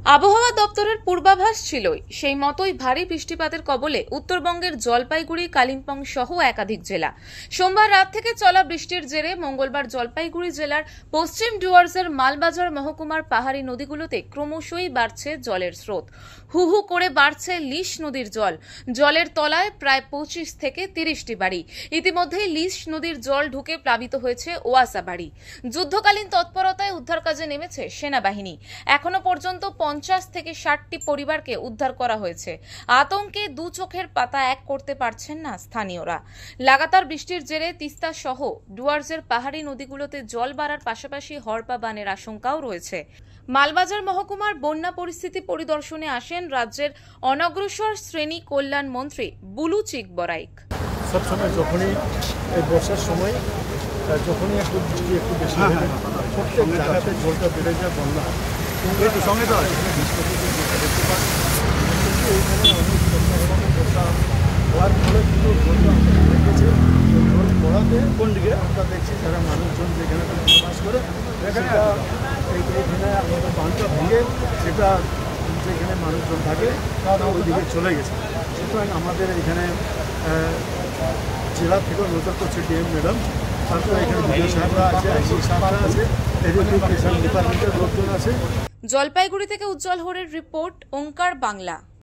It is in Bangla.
আবহাওয়া দপ্তরের পূর্বাভাস ছিলই, সেই মতোই ভারী বৃষ্টিপাতের কবলে উত্তরবঙ্গের জলপাইগুড়ি, কালিম্পং সহ একাধিক জেলা। সোমবার রাত থেকে চলা বৃষ্টির জেরে মঙ্গলবার জলপাইগুড়ি জেলার পশ্চিম ডুয়ার্সের মালবাজার মহকুমার পাহাড়ি নদীগুলোতে ক্রমশই বাড়ছে জলের স্রোত। হু হু করে বাড়ছে লিস নদীর জল। জলের তলায় প্রায় 25 থেকে 30টি বাড়ি। ইতিমধ্যেই লিস নদীর জল ঢুকে প্লাবিত হয়েছে ওয়াসা বাড়ি। যুদ্ধকালীন তৎপরতায় উদ্ধার কাজে নেমেছে সেনাবাহিনী। এখনো পর্যন্ত 50 থেকে 60টি পরিবারকে উদ্ধার করা হয়েছে। আতঙ্কে দু চোখের পাতা এক করতে পারছেন না স্থানীয়রা। লাগাতার বৃষ্টির জেরে তিস্তা সহ ডুয়ার্সের পাহাড়ি নদীগুলোতে জল বাড়ার পাশাপাশি হড়পা বানের আশঙ্কাও রয়েছে। মালবাজার মহকুমার বন্যা পরিস্থিতি পরিদর্শনে আসেন রাজ্যের অনগ্রসর শ্রেণী কল্যাণ মন্ত্রী বুলু চিকবরাইক। সবসময় যখনই এই বর্ষার সময় যখনই একটু বৃষ্টি একটু বেশি হয়, প্রত্যেক জায়গাতে জলটা বেড়ে যায়, বন্যা সঙ্গে তো দেখতে পাচ্ছি। এইখানে অনেক বর্ষা হওয়ার ফলে কিন্তু জলটা লেগেছে। জল পড়াতে কোন দিকে আমরা দেখছি যারা মানুষজন যেখানে বাস করে সেটা এইখানে আমাদের বাঁধটা ভেঙে সেটা যেখানে মানুষজন থাকে তারা ওই দিকে চলে গেছে। সুতরাং আমাদের এখানে জেলা থেকেও নজর করছে ডিএম ম্যাডাম, তারপরে এখানে বিডিও সাহেবরা আছে, আইসি সাহেবরা আছে, এডুকেশন ডিপার্টমেন্টের লোকজন আছে। জলপাইগুড়ি থেকে উজ্জ্বল হরের রিপোর্ট, ওঙ্কার বাংলা।